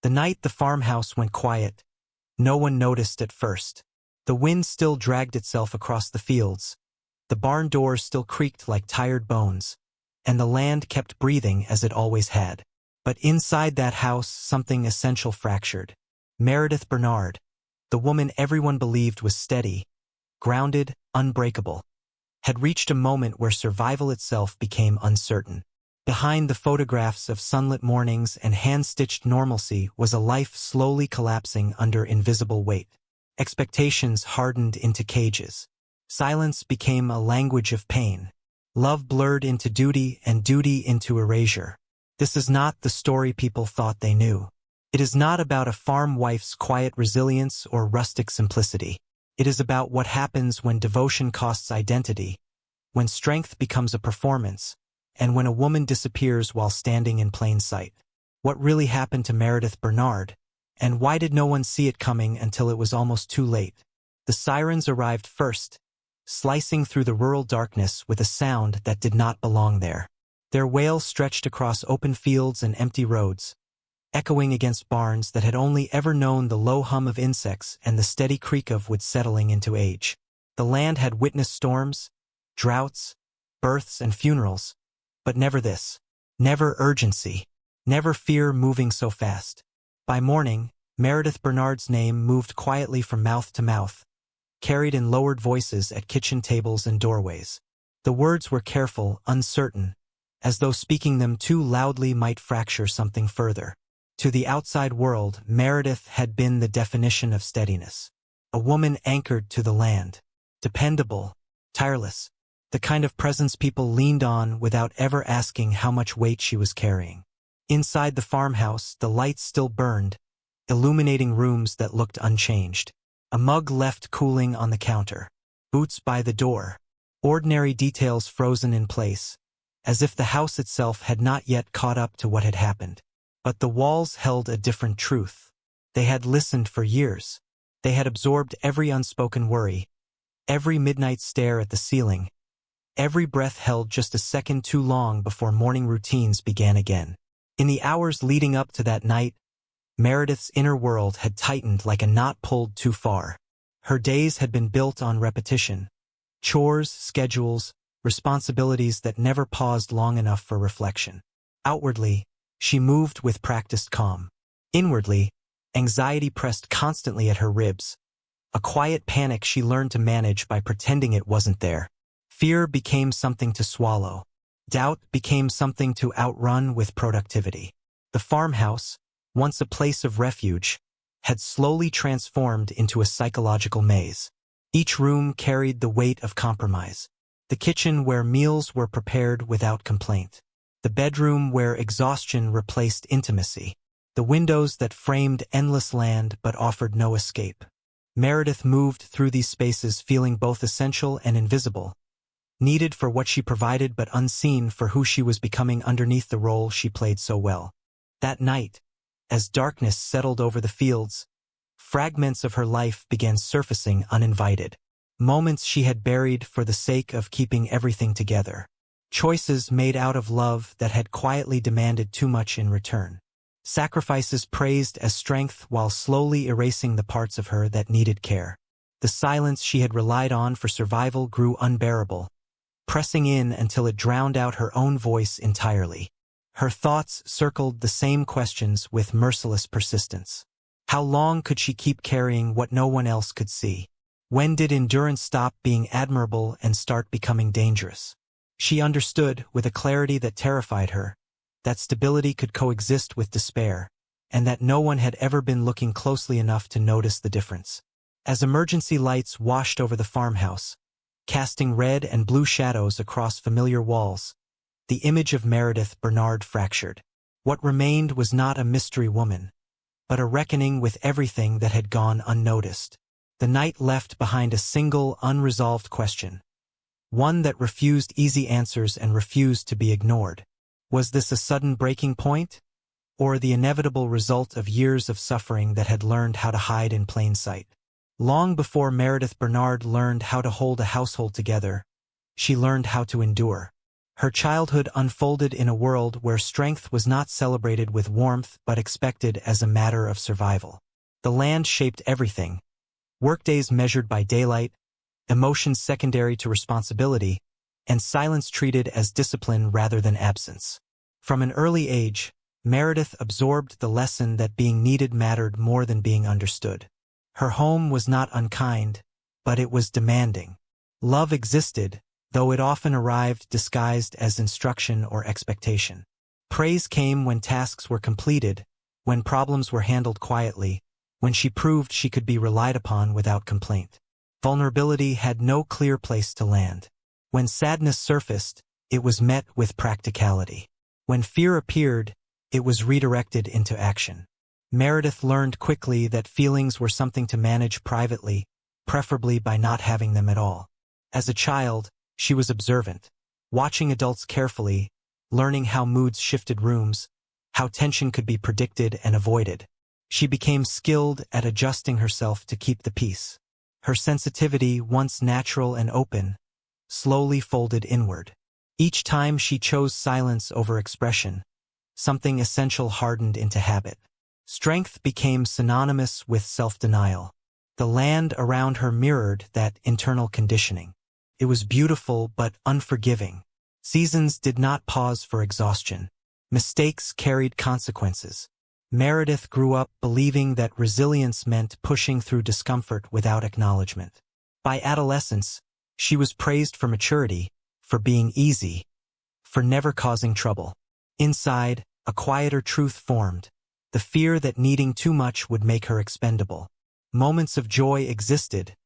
The night the farmhouse went quiet, no one noticed at first. The wind still dragged itself across the fields, the barn doors still creaked like tired bones, and the land kept breathing as it always had. But inside that house something essential fractured. Meredith Bernard, the woman everyone believed was steady, grounded, unbreakable, had reached a moment where survival itself became uncertain. Behind the photographs of sunlit mornings and hand-stitched normalcy was a life slowly collapsing under invisible weight. Expectations hardened into cages. Silence became a language of pain. Love blurred into duty and duty into erasure. This is not the story people thought they knew. It is not about a farm wife's quiet resilience or rustic simplicity. It is about what happens when devotion costs identity, when strength becomes a performance, and when a woman disappears while standing in plain sight. What really happened to Meredith Bernard, and why did no one see it coming until it was almost too late? The sirens arrived first, slicing through the rural darkness with a sound that did not belong there. Their wail stretched across open fields and empty roads, echoing against barns that had only ever known the low hum of insects and the steady creak of wood settling into age. The land had witnessed storms, droughts, births, and funerals, but never this. Never urgency. Never fear moving so fast. By morning, Meredith Bernard's name moved quietly from mouth to mouth, carried in lowered voices at kitchen tables and doorways. The words were careful, uncertain, as though speaking them too loudly might fracture something further. To the outside world, Meredith had been the definition of steadiness. A woman anchored to the land. Dependable, tireless, the kind of presence people leaned on without ever asking how much weight she was carrying. Inside the farmhouse, the lights still burned, illuminating rooms that looked unchanged. A mug left cooling on the counter. Boots by the door. Ordinary details frozen in place, as if the house itself had not yet caught up to what had happened. But the walls held a different truth. They had listened for years. They had absorbed every unspoken worry, every midnight stare at the ceiling, every breath held just a second too long before morning routines began again. In the hours leading up to that night, Meredith's inner world had tightened like a knot pulled too far. Her days had been built on repetition. Chores, schedules, responsibilities that never paused long enough for reflection. Outwardly, she moved with practiced calm. Inwardly, anxiety pressed constantly at her ribs. A quiet panic she learned to manage by pretending it wasn't there. Fear became something to swallow. Doubt became something to outrun with productivity. The farmhouse, once a place of refuge, had slowly transformed into a psychological maze. Each room carried the weight of compromise. The kitchen where meals were prepared without complaint. The bedroom where exhaustion replaced intimacy. The windows that framed endless land but offered no escape. Meredith moved through these spaces feeling both essential and invisible. Needed for what she provided but unseen for who she was becoming underneath the role she played so well. That night, as darkness settled over the fields, fragments of her life began surfacing uninvited. Moments she had buried for the sake of keeping everything together. Choices made out of love that had quietly demanded too much in return. Sacrifices praised as strength while slowly erasing the parts of her that needed care. The silence she had relied on for survival grew unbearable, pressing in until it drowned out her own voice entirely. Her thoughts circled the same questions with merciless persistence. How long could she keep carrying what no one else could see? When did endurance stop being admirable and start becoming dangerous? She understood, with a clarity that terrified her, that stability could coexist with despair, and that no one had ever been looking closely enough to notice the difference. As emergency lights washed over the farmhouse, casting red and blue shadows across familiar walls, the image of Meredith Bernard fractured. What remained was not a mystery woman, but a reckoning with everything that had gone unnoticed. The night left behind a single, unresolved question, one that refused easy answers and refused to be ignored. Was this a sudden breaking point, or the inevitable result of years of suffering that had learned how to hide in plain sight? Long before Meredith Bernard learned how to hold a household together, she learned how to endure. Her childhood unfolded in a world where strength was not celebrated with warmth but expected as a matter of survival. The land shaped everything: workdays measured by daylight, emotions secondary to responsibility, and silence treated as discipline rather than absence. From an early age, Meredith absorbed the lesson that being needed mattered more than being understood. Her home was not unkind, but it was demanding. Love existed, though it often arrived disguised as instruction or expectation. Praise came when tasks were completed, when problems were handled quietly, when she proved she could be relied upon without complaint. Vulnerability had no clear place to land. When sadness surfaced, it was met with practicality. When fear appeared, it was redirected into action. Meredith learned quickly that feelings were something to manage privately, preferably by not having them at all. As a child, she was observant, watching adults carefully, learning how moods shifted rooms, how tension could be predicted and avoided. She became skilled at adjusting herself to keep the peace. Her sensitivity, once natural and open, slowly folded inward. Each time she chose silence over expression, something essential hardened into habit. Strength became synonymous with self-denial. The land around her mirrored that internal conditioning. It was beautiful but unforgiving. Seasons did not pause for exhaustion. Mistakes carried consequences. Meredith grew up believing that resilience meant pushing through discomfort without acknowledgement. By adolescence, she was praised for maturity, for being easy, for never causing trouble. Inside, a quieter truth formed, the fear that needing too much would make her expendable. Moments of joy existed,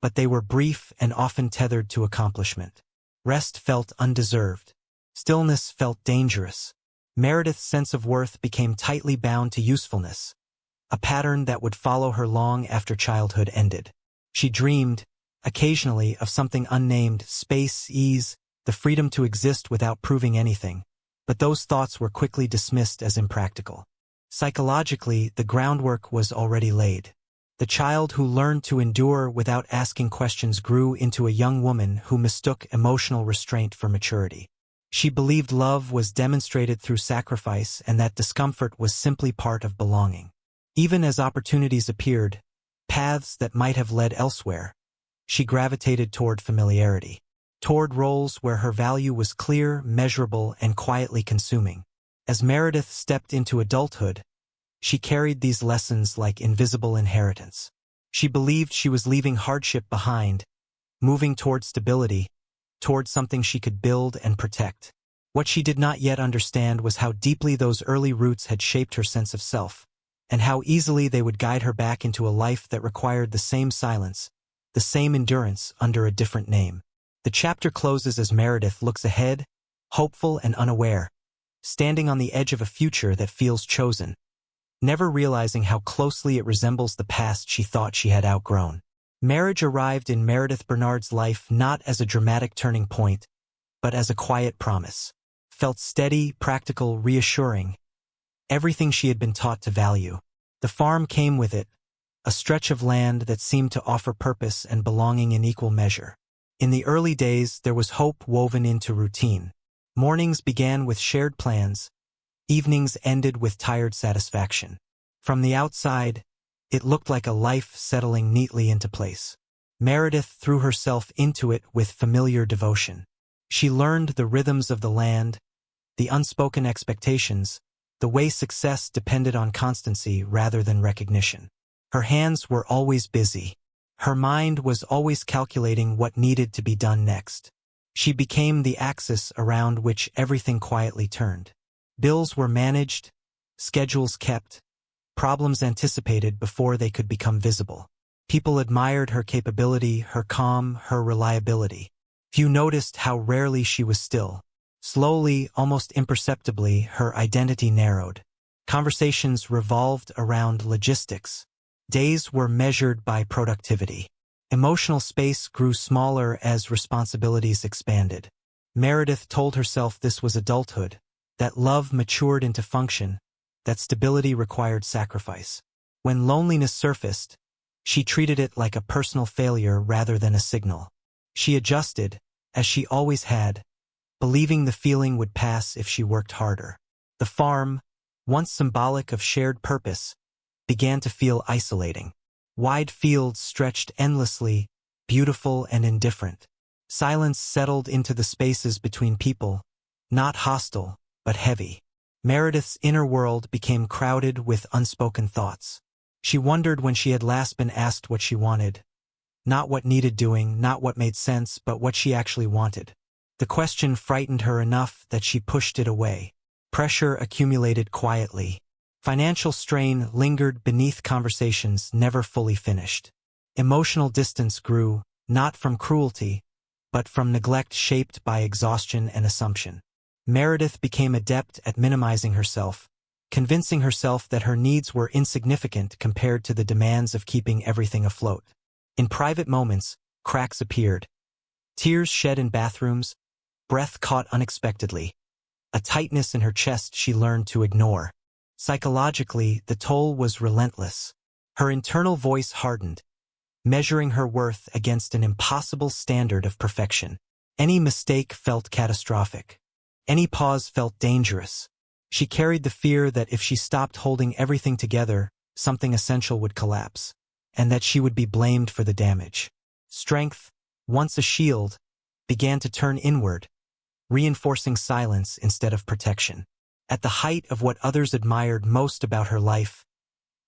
but they were brief and often tethered to accomplishment. Rest felt undeserved. Stillness felt dangerous. Meredith's sense of worth became tightly bound to usefulness, a pattern that would follow her long after childhood ended. She dreamed, occasionally, of something unnamed: space, ease, the freedom to exist without proving anything, but those thoughts were quickly dismissed as impractical. Psychologically, the groundwork was already laid. The child who learned to endure without asking questions grew into a young woman who mistook emotional restraint for maturity. She believed love was demonstrated through sacrifice and that discomfort was simply part of belonging. Even as opportunities appeared, paths that might have led elsewhere, she gravitated toward familiarity, toward roles where her value was clear, measurable, and quietly consuming. As Meredith stepped into adulthood, she carried these lessons like invisible inheritance. She believed she was leaving hardship behind, moving toward stability, toward something she could build and protect. What she did not yet understand was how deeply those early roots had shaped her sense of self, and how easily they would guide her back into a life that required the same silence, the same endurance under a different name. The chapter closes as Meredith looks ahead, hopeful and unaware, standing on the edge of a future that feels chosen, never realizing how closely it resembles the past she thought she had outgrown. Marriage arrived in Meredith Bernard's life not as a dramatic turning point, but as a quiet promise. Felt steady, practical, reassuring. Everything she had been taught to value. The farm came with it, a stretch of land that seemed to offer purpose and belonging in equal measure. In the early days, there was hope woven into routine. Mornings began with shared plans. Evenings ended with tired satisfaction. From the outside, it looked like a life settling neatly into place. Meredith threw herself into it with familiar devotion. She learned the rhythms of the land, the unspoken expectations, the way success depended on constancy rather than recognition. Her hands were always busy. Her mind was always calculating what needed to be done next. She became the axis around which everything quietly turned. Bills were managed, schedules kept, problems anticipated before they could become visible. People admired her capability, her calm, her reliability. Few noticed how rarely she was still. Slowly, almost imperceptibly, her identity narrowed. Conversations revolved around logistics. Days were measured by productivity. Emotional space grew smaller as responsibilities expanded. Meredith told herself this was adulthood, that love matured into function, that stability required sacrifice. When loneliness surfaced, she treated it like a personal failure rather than a signal. She adjusted, as she always had, believing the feeling would pass if she worked harder. The farm, once symbolic of shared purpose, began to feel isolating. Wide fields stretched endlessly, beautiful and indifferent. Silence settled into the spaces between people, not hostile, but heavy. Meredith's inner world became crowded with unspoken thoughts. She wondered when she had last been asked what she wanted. Not what needed doing, not what made sense, but what she actually wanted. The question frightened her enough that she pushed it away. Pressure accumulated quietly. Financial strain lingered beneath conversations never fully finished. Emotional distance grew, not from cruelty, but from neglect shaped by exhaustion and assumption. Meredith became adept at minimizing herself, convincing herself that her needs were insignificant compared to the demands of keeping everything afloat. In private moments, cracks appeared. Tears shed in bathrooms, breath caught unexpectedly. A tightness in her chest she learned to ignore. Psychologically, the toll was relentless. Her internal voice hardened, measuring her worth against an impossible standard of perfection. Any mistake felt catastrophic. Any pause felt dangerous. She carried the fear that if she stopped holding everything together, something essential would collapse, and that she would be blamed for the damage. Strength, once a shield, began to turn inward, reinforcing silence instead of protection. At the height of what others admired most about her life,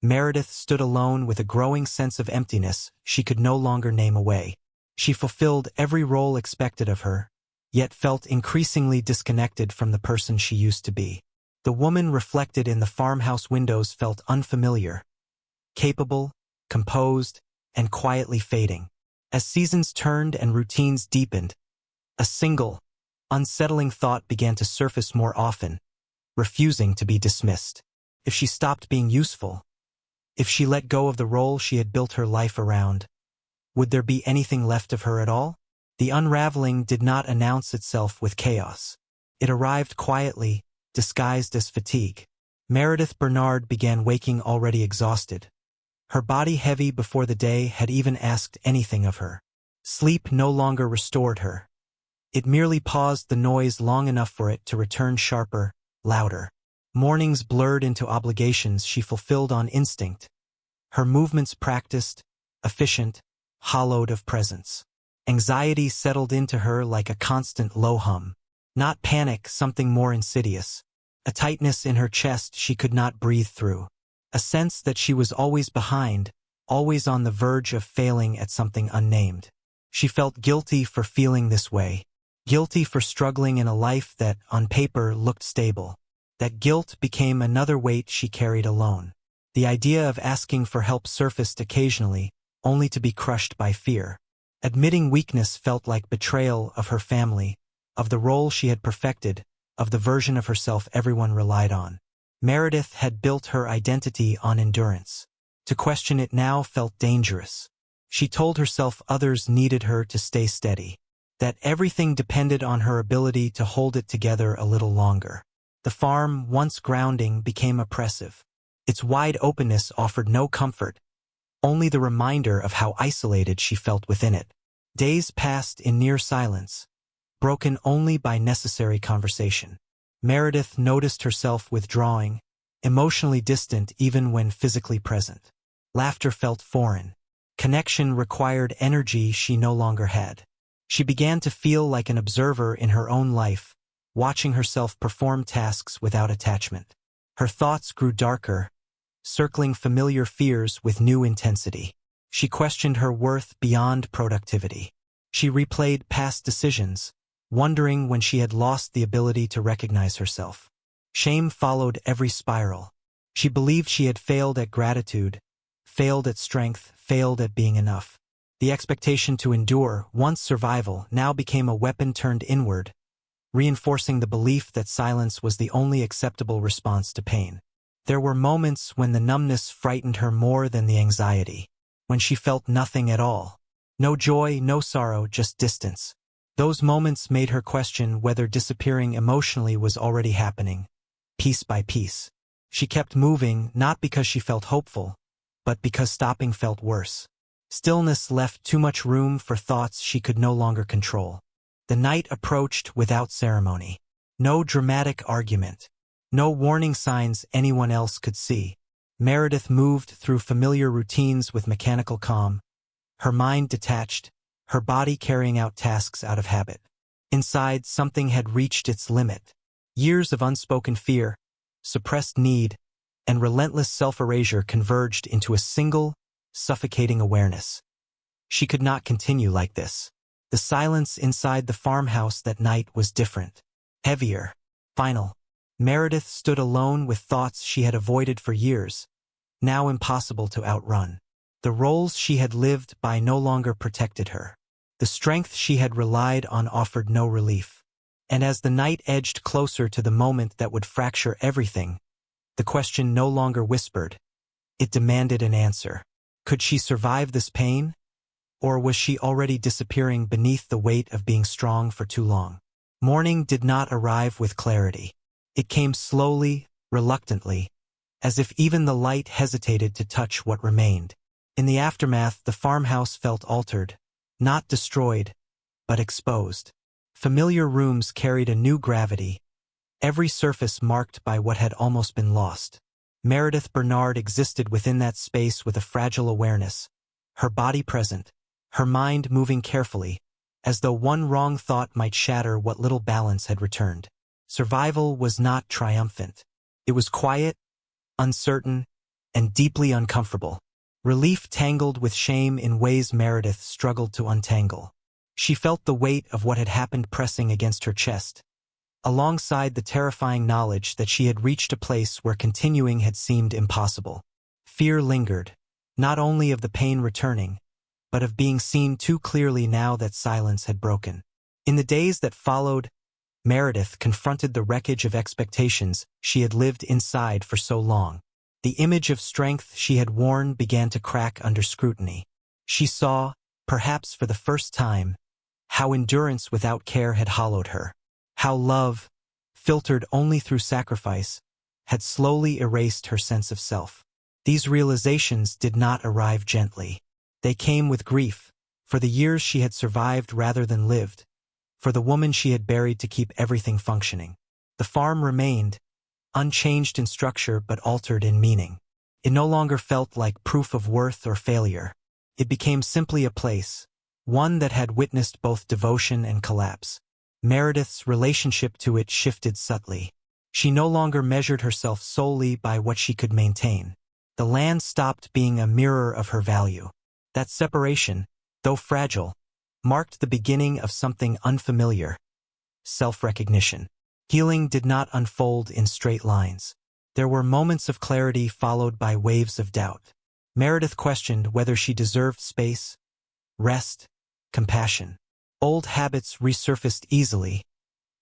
Meredith stood alone with a growing sense of emptiness she could no longer name away. She fulfilled every role expected of her, yet felt increasingly disconnected from the person she used to be. The woman reflected in the farmhouse windows felt unfamiliar, capable, composed, and quietly fading. As seasons turned and routines deepened, a single, unsettling thought began to surface more often, refusing to be dismissed. If she stopped being useful, if she let go of the role she had built her life around, would there be anything left of her at all? The unraveling did not announce itself with chaos. It arrived quietly, disguised as fatigue. Meredith Bernard began waking already exhausted, her body heavy before the day had even asked anything of her. Sleep no longer restored her. It merely paused the noise long enough for it to return sharper, louder. Mornings blurred into obligations she fulfilled on instinct, her movements practiced, efficient, hollowed of presence. Anxiety settled into her like a constant low hum. Not panic, something more insidious. A tightness in her chest she could not breathe through. A sense that she was always behind, always on the verge of failing at something unnamed. She felt guilty for feeling this way. Guilty for struggling in a life that, on paper, looked stable. That guilt became another weight she carried alone. The idea of asking for help surfaced occasionally, only to be crushed by fear. Admitting weakness felt like betrayal of her family, of the role she had perfected, of the version of herself everyone relied on. Meredith had built her identity on endurance. To question it now felt dangerous. She told herself others needed her to stay steady, that everything depended on her ability to hold it together a little longer. The farm, once grounding, became oppressive. Its wide openness offered no comfort, only the reminder of how isolated she felt within it. Days passed in near silence, broken only by necessary conversation. Meredith noticed herself withdrawing, emotionally distant even when physically present. Laughter felt foreign. Connection required energy she no longer had. She began to feel like an observer in her own life, watching herself perform tasks without attachment. Her thoughts grew darker, circling familiar fears with new intensity. She questioned her worth beyond productivity. She replayed past decisions, wondering when she had lost the ability to recognize herself. Shame followed every spiral. She believed she had failed at gratitude, failed at strength, failed at being enough. The expectation to endure, once survival, now became a weapon turned inward, reinforcing the belief that silence was the only acceptable response to pain. There were moments when the numbness frightened her more than the anxiety, when she felt nothing at all. No joy, no sorrow, just distance. Those moments made her question whether disappearing emotionally was already happening, piece by piece. She kept moving, not because she felt hopeful, but because stopping felt worse. Stillness left too much room for thoughts she could no longer control. The night approached without ceremony. No dramatic argument. No warning signs anyone else could see. Meredith moved through familiar routines with mechanical calm, her mind detached, her body carrying out tasks out of habit. Inside, something had reached its limit. Years of unspoken fear, suppressed need, and relentless self-erasure converged into a single, suffocating awareness. She could not continue like this. The silence inside the farmhouse that night was different, heavier, final. Meredith stood alone with thoughts she had avoided for years, now impossible to outrun. The roles she had lived by no longer protected her. The strength she had relied on offered no relief. And as the night edged closer to the moment that would fracture everything, the question no longer whispered. It demanded an answer. Could she survive this pain? Or was she already disappearing beneath the weight of being strong for too long? Morning did not arrive with clarity. It came slowly, reluctantly, as if even the light hesitated to touch what remained. In the aftermath, the farmhouse felt altered, not destroyed, but exposed. Familiar rooms carried a new gravity, every surface marked by what had almost been lost. Meredith Bernard existed within that space with a fragile awareness, her body present, her mind moving carefully, as though one wrong thought might shatter what little balance had returned. Survival was not triumphant. It was quiet, uncertain, and deeply uncomfortable. Relief tangled with shame in ways Meredith struggled to untangle. She felt the weight of what had happened pressing against her chest, alongside the terrifying knowledge that she had reached a place where continuing had seemed impossible. Fear lingered, not only of the pain returning, but of being seen too clearly now that silence had broken. In the days that followed, Meredith confronted the wreckage of expectations she had lived inside for so long. The image of strength she had worn began to crack under scrutiny. She saw, perhaps for the first time, how endurance without care had hollowed her. How love, filtered only through sacrifice, had slowly erased her sense of self. These realizations did not arrive gently. They came with grief, for the years she had survived rather than lived, for the woman she had buried to keep everything functioning. The farm remained, unchanged in structure but altered in meaning. It no longer felt like proof of worth or failure. It became simply a place, one that had witnessed both devotion and collapse. Meredith's relationship to it shifted subtly. She no longer measured herself solely by what she could maintain. The land stopped being a mirror of her value. That separation, though fragile, marked the beginning of something unfamiliar: self-recognition. Healing did not unfold in straight lines. There were moments of clarity followed by waves of doubt. Meredith questioned whether she deserved space, rest, compassion. Old habits resurfaced easily,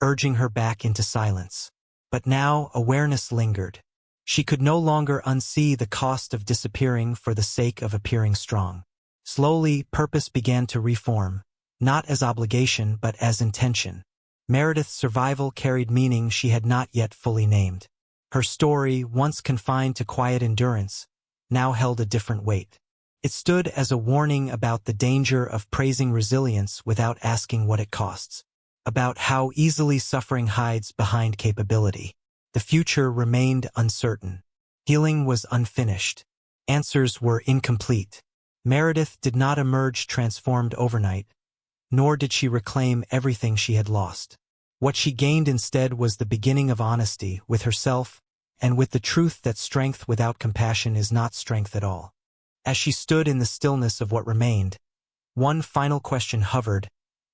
urging her back into silence. But now awareness lingered. She could no longer unsee the cost of disappearing for the sake of appearing strong. Slowly, purpose began to reform, not as obligation but as intention. Meredith's survival carried meaning she had not yet fully named. Her story, once confined to quiet endurance, now held a different weight. It stood as a warning about the danger of praising resilience without asking what it costs, about how easily suffering hides behind capability. The future remained uncertain. Healing was unfinished. Answers were incomplete. Meredith did not emerge transformed overnight, nor did she reclaim everything she had lost. What she gained instead was the beginning of honesty with herself and with the truth that strength without compassion is not strength at all. As she stood in the stillness of what remained, one final question hovered,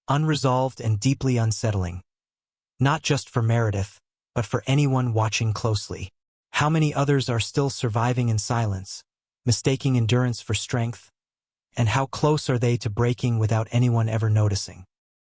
unresolved and deeply unsettling. Not just for Meredith, but for anyone watching closely. How many others are still surviving in silence, mistaking endurance for strength? And how close are they to breaking without anyone ever noticing?